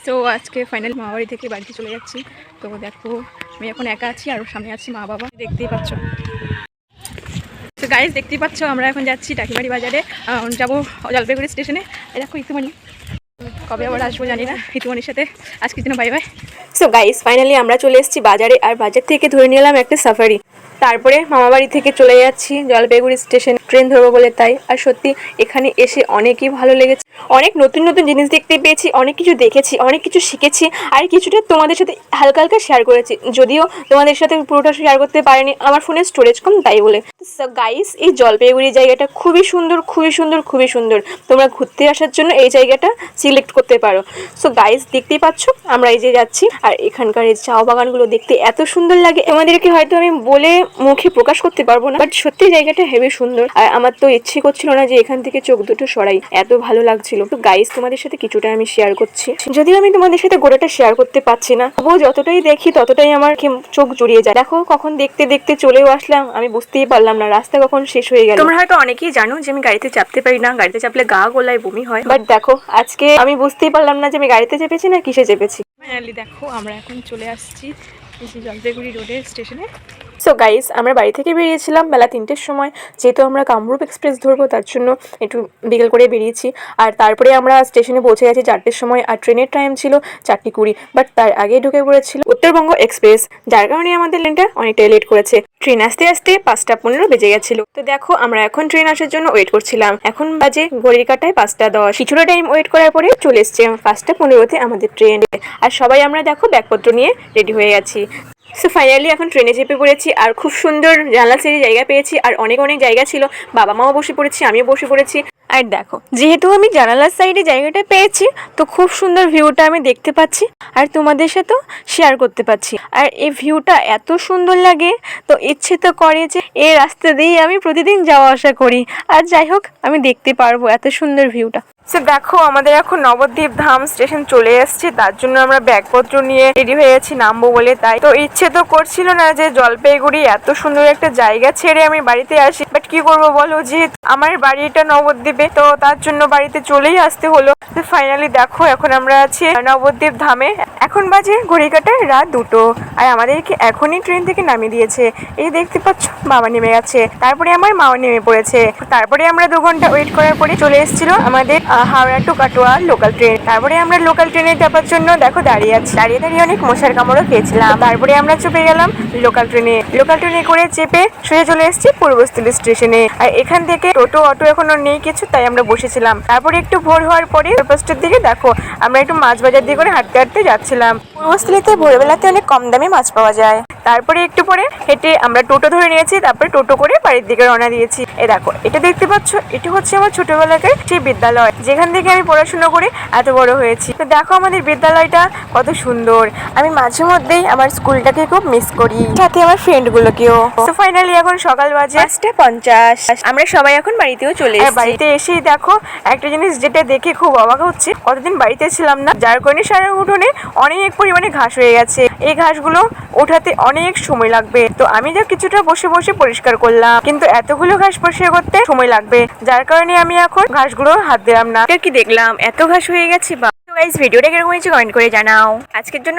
So আজকে final মামাবাড়ি থেকে বাড়িতে চলে যাচ্ছি। তো দেখো আমি এখন একা আছি আর সামনে আছি মা বাবা, দেখতেই পাচ্ছ। তো গাইজ দেখতেই পাচ্ছ আমরা এখন যাচ্ছি টাকিমারি বাজারে, যাবো জলপাইগুড়ি স্টেশনে। দেখো ইতুমণি, কবে আবার আসবো জানি না। ইতুমণির সাথে আজকের দিনে bye bye. So guys finally আমরা চলে এসেছি বাজারে, আর বাজার থেকে ধরে নিলাম একটা সাফারি। তারপরে মামাবাড়ি থেকে চলে যাচ্ছি জলপাইগুড়ি স্টেশন, ট্রেন ধরবো বলে তাই। আর সত্যি এখানে এসে অনেকই ভালো লেগেছে, অনেক নতুন নতুন জিনিস দেখতে পেয়েছি, অনেক কিছু দেখেছি, অনেক কিছু শিখেছি, আর কিছুটা তোমাদের সাথে হালকা হালকা শেয়ার করেছি। যদিও তোমাদের সাথে পুরোটা শেয়ার করতে পারিনি, আমার ফোনে স্টোরেজ কম তাই বলে। সো গাইস এই জলপাইগুড়ি জায়গাটা খুবই সুন্দর, খুবই সুন্দর, খুবই সুন্দর। তোমরা ঘুরতে আসার জন্য এই জায়গাটা সিলেক্ট করতে পারো। সো গাইস দেখতেই পাচ্ছ আমরা এই যে যাচ্ছি, আর এখানকার এই চা বাগানগুলো দেখতে এত সুন্দর লাগে, তোমাদেরকে হয়তো আমি বলে মুখে প্রকাশ করতে পারবো না, বাট সত্যি জায়গাটা হেবি সুন্দর। আর আমার তো ইচ্ছে করছিল না যে এখান থেকে চোখ দুটো সরাই, এত ভালো লাগছিল। তো গাইস তোমাদের সাথে কিছুটা আমি শেয়ার করছি, যদিও আমি তোমাদের সাথে গোটাটা শেয়ার করতে পারছি না, তবুও যতটাই দেখি ততটাই আমার চোখ জুড়িয়ে যায়। দেখো কখন দেখতে দেখতে চলেও আসলাম, আমি বুঝতেই পারলাম না রাস্তা কখন শেষ হয়ে গেল। তোমরা হয়তো অনেকেই জানো যে আমি গাড়িতে চাপতে পারি না, গাড়িতে চাপলে গা গোলায় বমি হয়, বাট দেখো আজকে আমি বুঝতেই পারলাম না যে আমি গাড়িতে চেপেছি না কিসে চেপেছি। ফাইনালি দেখো আমরা এখন চলে আসছি এই যে জলপাইগুড়ি রোডের স্টেশনে। সো গাইস আমরা বাড়ি থেকে বেরিয়েছিলাম বেলা 3টের সময়, যেহেতু আমরা কামরূপ এক্সপ্রেস ধরবো তার জন্য একটু বিকেল করে বেরিয়েছি। আর তারপরে আমরা স্টেশনে পৌঁছে গেছি 4টের সময়, আর ট্রেনের টাইম ছিল 4:20, বাট তার আগেই ঢুকে পড়েছিল উত্তরবঙ্গ এক্সপ্রেস, যার কারণে আমাদের ট্রেনটা অনেকটাই লেট করেছে। ট্রেন আসতে আসতে 5:15 বেজে গেছিল। তো দেখো আমরা এখন ট্রেন আসার জন্য ওয়েট করছিলাম, এখন বাজে ঘড়ির কাঁটায় 5:10। কিছুটা টাইম ওয়েট করার পরে চলে এসছে 5:15-তে আমাদের ট্রেন। আর সবাই আমরা দেখো ব্যাগপত্র নিয়ে রেডি হয়ে গেছি। সো ফাইনালি এখন ট্রেনে চেপে পড়েছি, আর খুব সুন্দর জানলা সাইডে জায়গা পেয়েছি, আর অনেক অনেক জায়গা ছিল, বাবা মাও বসে পড়েছি, আমিও বসে পড়েছি। আর দেখো যেহেতু আমি জানালার সাইডে জায়গাটা পেয়েছি, তো খুব সুন্দর ভিউটা আমি দেখতে পাচ্ছি, আর তোমাদের সাথেও শেয়ার করতে পারছি। আর এই ভিউটা এত সুন্দর লাগে, তো ইচ্ছে তো করে যে এই রাস্তা দিয়েই আমি প্রতিদিন যাওয়া আসা করি। আর যাই হোক আমি দেখতে পারবো এত সুন্দর ভিউটা। সো দেখো আমাদের এখন নবদ্বীপ ধাম স্টেশন চলে এসেছে, তার জন্য আমরা ব্যাগপত্র নিয়ে রেডি হয়ে গেছি নামবো বলে তাই। তো ইচ্ছে তো করছিল না যে জলপাইগুড়ি এত সুন্দর একটা জায়গা ছেড়ে আমি বাড়িতে আসি, বাট কি করবো বলো, যেহেতু আমার বাড়িটা নবদ্বীপে, তো তার জন্য বাড়িতে চলেই আসতে হলো। তো ফাইনালি দেখো এখন আমরা আছি নবদ্বীপ ধামে, এখন বাজে ঘড়ি কাটায় রাত 2টো, আর আমাদেরকে এখনই ট্রেন থেকে নামিয়ে দিয়েছে। এই দেখতে পাচ্ছ বাবা নেমে গেছে, তারপরে আমার মাও নেমে পড়েছে। তারপরে আমরা 2 ঘন্টা ওয়েট করার পরে চলে এসেছিল আমাদের Howrah to Katwa local train. তারপরে আমরা লোকাল ট্রেনে যাওয়ার জন্য দেখো দাঁড়িয়ে আছি, দাঁড়িয়ে দাঁড়িয়ে অনেক মশার কামড়ও খেয়েছিলাম। তারপরে আমরা চেপে গেলাম লোকাল ট্রেনে করে চেপে সোজা চলে এসেছি পূর্বস্থলী স্টেশনে। আর এখান থেকে টোটো অটো এখনো নেই কিছু, তাই আমরা বসেছিলাম। তারপরে একটু ভোর হওয়ার পরে 5টার দিকে দেখো আমরা একটু মাছ বাজার দিয়ে করে হাঁটতে হাঁটতে যাচ্ছিলাম। পূর্বস্থলীতে ভোরবেলাতে অনেক কম দামে মাছ পাওয়া যায়। তারপরে একটু পরে হেঁটে আমরা টোটো ধরে নিয়েছি, তারপরে টোটো করে বাড়ির দিকে রওনা দিয়েছি। দেখো এটা দেখতে পাচ্ছ, এটা হচ্ছে আমার ছোটবেলাকার সেই বিদ্যালয়, যেখান থেকে আমি পড়াশোনা করে এত বড় হয়েছি। তো দেখো আমাদের বিদ্যালয়টা কত সুন্দর। আমি মাঝে মধ্যেই আমার স্কুলটাকে খুব মিস করি, সাথে আমার ফ্রেন্ডগুলোকেও। তো ফাইনালি এখন সকাল বাজে 5:50, আমরা সবাই এখন বাড়িতেও চলে এসেছি। বাড়িতে এসেই দেখো একটা জিনিস যেটা দেখে খুব অবাক হচ্ছে, কতদিন বাড়িতে ছিলাম না, যার কারণে সারা উঠোনে অনেক পরিমাণে ঘাস হয়ে গেছে। এই ঘাসগুলো ওঠাতে অনেক সময় লাগবে, তো আমি যা কিছুটা বসে বসে পরিষ্কার করলাম, কিন্তু এতগুলো ঘাস পরিষ্কার করতে সময় লাগবে, যার কারণে আমি এখন ঘাসগুলো হাত দিলাম না। কি দেখলাম এত ঘাস হয়ে গেছে। বা গাইস ভিডিওটা কেমন হয়েছে কমেন্ট করে জানাও। আজকের জন্য